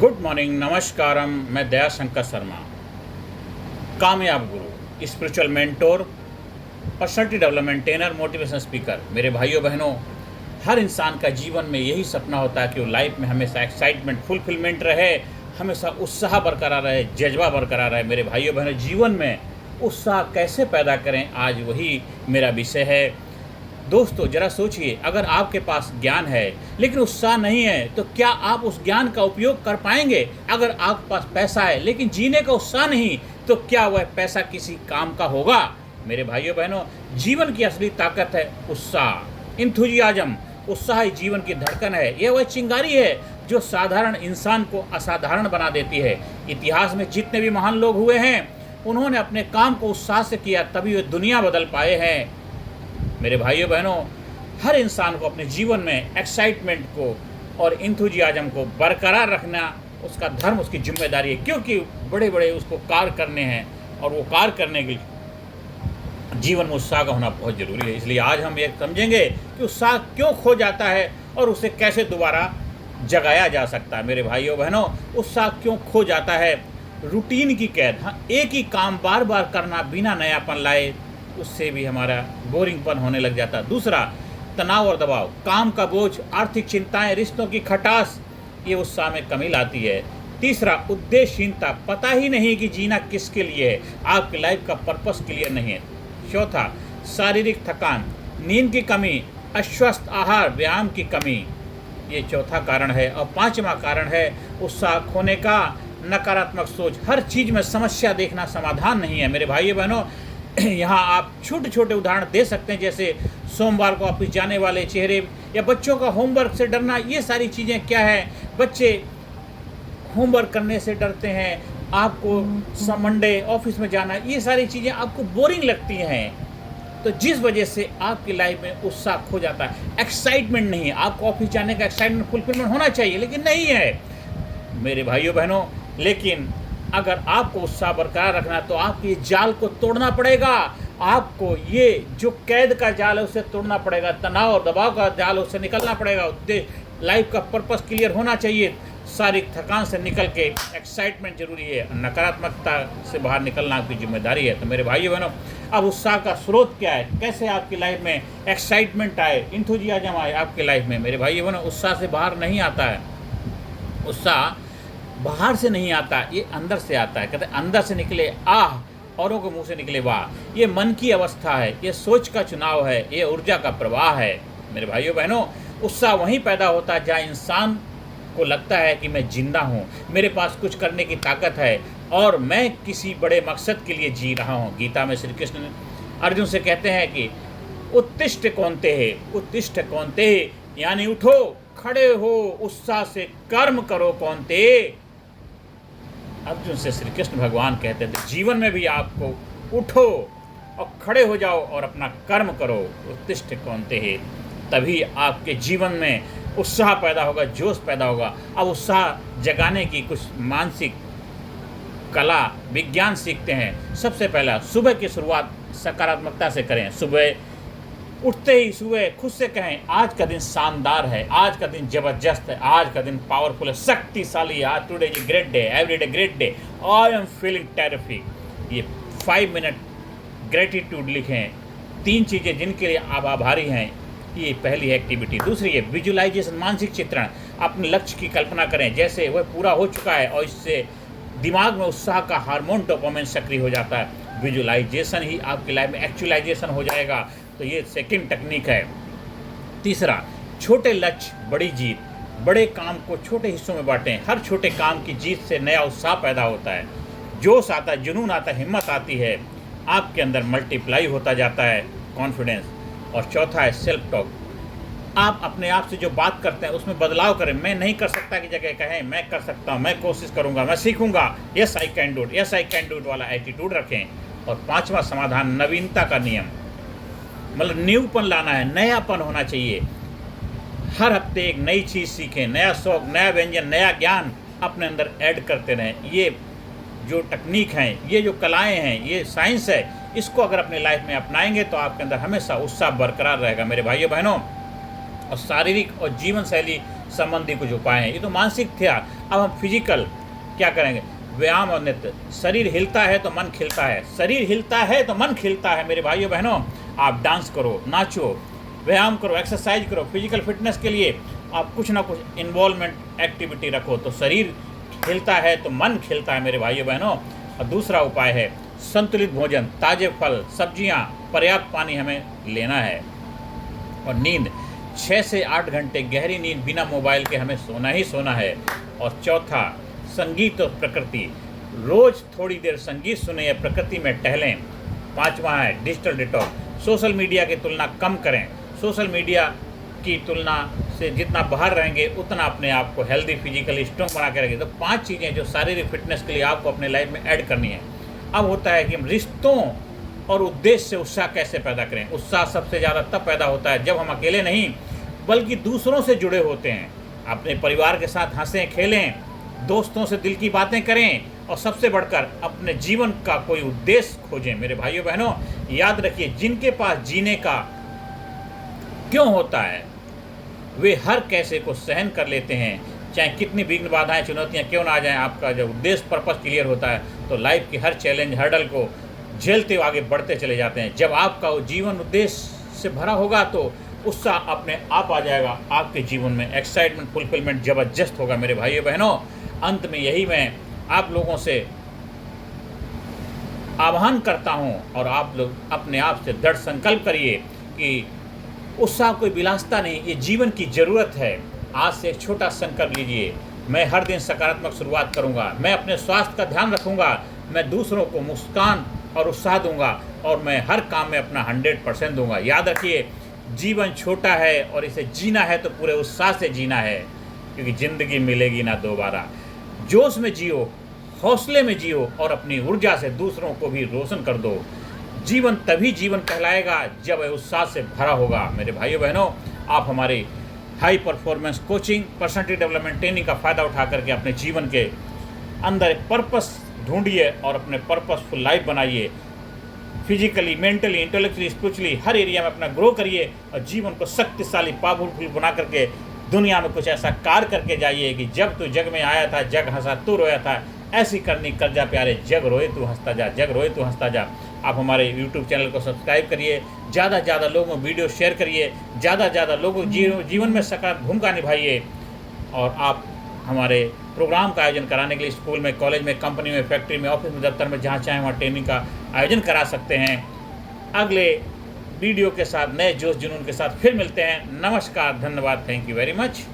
Good morning, नमस्कारम। मैं दया शंकर शर्मा, कामयाब गुरु, spiritual mentor, personality development trainer, motivation speaker. मेरे भाइयों बहनों, हर इंसान का जीवन में यही सपना होता है कि वो लाइफ में हमेशा एक्साइटमेंट, फुलफिलमेंट रहे, हमेशा उत्साह बरकरार रहे, जज्बा बरकरार रहे। मेरे भाइयों बहनों, जीवन में उत्साह कैसे पैदा करें, आज वही मेरा विषय है। दोस्तों, ज़रा सोचिए, अगर आपके पास ज्ञान है लेकिन उत्साह नहीं है तो क्या आप उस ज्ञान का उपयोग कर पाएंगे? अगर आपके पास पैसा है लेकिन जीने का उत्साह नहीं तो क्या वह पैसा किसी काम का होगा? मेरे भाइयों बहनों, जीवन की असली ताकत है उत्साह, इंथुजियाज्म। उत्साह ही जीवन की धड़कन है। यह वह चिंगारी है जो साधारण इंसान को असाधारण बना देती है। इतिहास में जितने भी महान लोग हुए हैं, उन्होंने अपने काम को उत्साह से किया, तभी वे दुनिया बदल पाए हैं। मेरे भाइयों बहनों, हर इंसान को अपने जीवन में एक्साइटमेंट को और इंथुजियाज्म को बरकरार रखना उसका धर्म, उसकी जिम्मेदारी है, क्योंकि बड़े बड़े उसको कार्य करने हैं और वो कार्य करने के लिए जीवन में उत्साह का होना बहुत ज़रूरी है। इसलिए आज हम ये समझेंगे कि उत्साह क्यों खो जाता है और उसे कैसे दोबारा जगाया जा सकता है। मेरे भाइयों बहनों, उत्साह क्यों खो जाता है? रूटीन की कैद। हाँ, एक ही काम बार बार करना बिना नयापन लाए, उससे भी हमारा बोरिंगपन होने लग जाता है। दूसरा, तनाव और दबाव, काम का बोझ, आर्थिक चिंताएं, रिश्तों की खटास, ये उत्साह में कमी लाती है। तीसरा, उद्देश्यहीनता, पता ही नहीं कि जीना किसके लिए है, आपकी लाइफ का पर्पस क्लियर नहीं है। चौथा, शारीरिक थकान, नींद की कमी, अस्वस्थ आहार, व्यायाम की कमी, ये चौथा कारण है। और पांचवा कारण है उत्साह खोने का नकारात्मक सोच। हर चीज़ में समस्या देखना समाधान नहीं है। मेरे भाइयों बहनों, यहाँ आप छोटे छोटे उदाहरण दे सकते हैं, जैसे सोमवार को ऑफिस जाने वाले चेहरे या बच्चों का होमवर्क से डरना। ये सारी चीज़ें क्या है? बच्चे होमवर्क करने से डरते हैं, आपको मंडे ऑफिस में जाना, ये सारी चीज़ें आपको बोरिंग लगती हैं, तो जिस वजह से आपकी लाइफ में उत्साह खो जाता है, एक्साइटमेंट नहीं है। आपको ऑफिस जाने का एक्साइटमेंट, फुलफिलमेंट होना चाहिए, लेकिन नहीं है मेरे भाइयों बहनों। लेकिन अगर आपको उत्साह बरकरार रखना है तो आपको ये जाल को तोड़ना पड़ेगा। आपको ये जो कैद का जाल है उसे तोड़ना पड़ेगा, तनाव और दबाव का जाल है उससे निकलना पड़ेगा। उद्देश्य, लाइफ का पर्पस क्लियर होना चाहिए। शारीरिक थकान से निकल के एक्साइटमेंट जरूरी है, नकारात्मकता से बाहर निकलना आपकी जिम्मेदारी है। तो मेरे भाइयों बहनों, अब उत्साह का स्रोत क्या है? कैसे आपकी लाइफ में एक्साइटमेंट आए, इंथुजियाज्म आए आपकी लाइफ में? मेरे भाइयों बहनों, उत्साह से बाहर नहीं आता है। उत्साह बाहर से नहीं आता, ये अंदर से आता है। कहते हैं अंदर से निकले आह, औरों के मुंह से निकले वाह। ये मन की अवस्था है, ये सोच का चुनाव है, ये ऊर्जा का प्रवाह है। मेरे भाइयों बहनों, उत्साह वहीं पैदा होता है जहाँ इंसान को लगता है कि मैं जिंदा हूँ, मेरे पास कुछ करने की ताकत है और मैं किसी बड़े मकसद के लिए जी रहा हूँ। गीता में श्री कृष्ण अर्जुन से कहते हैं कि उत्तिष्ठ कौन्तेय, उत्तिष्ठ कौन्तेय, यानी उठो, खड़े हो, उत्साह से कर्म करो कौन्तेय। अर्जुन से श्री कृष्ण भगवान कहते थे, जीवन में भी आपको उठो और खड़े हो जाओ और अपना कर्म करो, उत्तिष्ठ कौन्तेय। तभी आपके जीवन में उत्साह पैदा होगा, जोश पैदा होगा। अब उत्साह जगाने की कुछ मानसिक कला, विज्ञान सीखते हैं। सबसे पहला, सुबह की शुरुआत सकारात्मकता से करें। सुबह उठते ही सुबह खुद से कहें, आज का दिन शानदार है, आज का दिन जबरदस्त है, आज का दिन पावरफुल है, शक्तिशाली है, आज today is great day, every day great day, I am feeling terrific. ये 5 मिनट ग्रेटिट्यूड लिखें, 3 चीज़ें जिनके लिए आप आभारी हैं, ये पहली एक्टिविटी। दूसरी है विजुअलाइजेशन, मानसिक चित्रण। अपने लक्ष्य की कल्पना करें जैसे वह पूरा हो चुका है और इससे दिमाग में उत्साह का हार्मोन डोपामाइन सक्रिय हो जाता है। विजुअलाइजेशन ही आपकी लाइफ में एक्चुअलाइजेशन हो जाएगा। तो ये सेकंड टेक्निक है। तीसरा, छोटे लक्ष्य बड़ी जीत। बड़े काम को छोटे हिस्सों में बांटें। हर छोटे काम की जीत से नया उत्साह पैदा होता है, जोश आता है, जुनून आता है, हिम्मत आती है, आपके अंदर मल्टीप्लाई होता जाता है कॉन्फिडेंस। और चौथा है सेल्फ टॉक। आप अपने आप से जो बात करते हैं उसमें बदलाव करें। मैं नहीं कर सकता की जगह कहें मैं कर सकता हूँ, मैं कोशिश करूँगा, मैं सीखूंगा, yes I can do it, yes I can do it वाला एटीट्यूड रखें। और पांचवा समाधान, नवीनता का नियम, मतलब न्यूपन लाना है, नयापन होना चाहिए। हर हफ्ते एक नई चीज़ सीखें, नया शौक, नया व्यंजन, नया ज्ञान अपने अंदर ऐड करते रहें। ये जो टेक्निक हैं, ये जो कलाएं हैं, ये साइंस है, इसको अगर अपनी लाइफ में अपनाएंगे तो आपके अंदर हमेशा उत्साह बरकरार रहेगा। मेरे भाइयों बहनों, और शारीरिक और जीवन शैली संबंधी कुछ उपाय हैं। ये तो मानसिक थे। अब हम फिजिकल क्या करेंगे? व्यायाम और नृत्य। शरीर हिलता है तो मन खिलता है, शरीर हिलता है तो मन खिलता है। मेरे भाइयों बहनों, आप डांस करो, नाचो, व्यायाम करो, एक्सरसाइज करो। फिजिकल फिटनेस के लिए आप कुछ ना कुछ इन्वॉल्वमेंट एक्टिविटी रखो तो शरीर हिलता है तो मन खिलता है मेरे भाइयों बहनों। और दूसरा उपाय है संतुलित भोजन, ताज़े फल सब्जियां, पर्याप्त पानी हमें लेना है। और नींद 6 से 8 घंटे गहरी नींद बिना मोबाइल के हमें सोना ही सोना है। और चौथा संगीत और प्रकृति, रोज़ थोड़ी देर संगीत सुने या प्रकृति में टहलें। पांचवा है डिजिटल डिटॉक्स, सोशल मीडिया की तुलना कम करें। सोशल मीडिया की तुलना से जितना बाहर रहेंगे उतना अपने आप को हेल्दी फिजिकली स्ट्रॉन्ग बना के रखें। तो 5 चीज़ें जो शारीरिक फिटनेस के लिए आपको अपने लाइफ में ऐड करनी है। अब होता है कि हम रिश्तों और उद्देश्य से उत्साह कैसे पैदा करें। उत्साह सबसे ज़्यादा तब पैदा होता है जब हम अकेले नहीं बल्कि दूसरों से जुड़े होते हैं। अपने परिवार के साथ हंसें खेलें, दोस्तों से दिल की बातें करें और सबसे बढ़कर अपने जीवन का कोई उद्देश्य खोजें। मेरे भाइयों बहनों, याद रखिए, जिनके पास जीने का क्यों होता है वे हर कैसे को सहन कर लेते हैं, चाहे कितनी विघ्न बाधाएं चुनौतियां क्यों ना आ जाएं। आपका जब उद्देश्य पर्पस क्लियर होता है तो लाइफ की हर चैलेंज हर्डल को झेलते हुए आगे बढ़ते चले जाते हैं। जब आपका जीवन उद्देश्य से भरा होगा तो उत्साह अपने आप आ जाएगा आपके जीवन में। एक्साइटमेंट, फुलफिलमेंट ज़बरदस्त होगा मेरे भाइयों बहनों। अंत में यही मैं आप लोगों से आह्वान करता हूं और आप लोग अपने आप से दृढ़ संकल्प करिए कि उत्साह कोई विलासिता नहीं, ये जीवन की ज़रूरत है। आज से एक छोटा संकल्प लीजिए, मैं हर दिन सकारात्मक शुरुआत करूंगा, मैं अपने स्वास्थ्य का ध्यान रखूंगा, मैं दूसरों को मुस्कान और उत्साह दूंगा और मैं हर काम में अपना 100% दूंगा। याद रखिए, जीवन छोटा है और इसे जीना है तो पूरे उत्साह से जीना है, क्योंकि ज़िंदगी मिलेगी ना दोबारा। जोश में जियो, हौसले में जियो और अपनी ऊर्जा से दूसरों को भी रोशन कर दो। जीवन तभी जीवन कहलाएगा जब वह उत्साह से भरा होगा। मेरे भाइयों बहनों, आप हमारे high performance coaching, personality development training का फ़ायदा उठा करके अपने जीवन के अंदर एक पर्पस ढूंढिए और अपने पर्पसफुल लाइफ बनाइए। फिजिकली, मेंटली, इंटेलेक्चुअली, स्पिरिचुअली हर एरिया में अपना ग्रो करिए और जीवन को शक्तिशाली, पावरफुल बना करके दुनिया में कुछ ऐसा कार्य करके जाइए कि जब तू जग में आया था जग हंसा तू रोया था, ऐसी करनी कर जा प्यारे, जग रोए तू हंसता जा, जग रोए तू हंसता जा। आप हमारे YouTube चैनल को सब्सक्राइब करिए, ज़्यादा से ज़्यादा लोगों को वीडियो शेयर करिए, ज़्यादा से ज़्यादा लोगों जीवन में सकारात्मक भूमिका निभाइए। और आप हमारे प्रोग्राम का आयोजन कराने के लिए स्कूल में, कॉलेज में, कंपनी में, फैक्ट्री में, ऑफिस में, दफ्तर में, जहाँ चाहें वहाँ ट्रेनिंग का आयोजन करा सकते हैं। अगले वीडियो के साथ, नए जोश जुनून के साथ फिर मिलते हैं। नमस्कार, धन्यवाद, थैंक यू वेरी मच।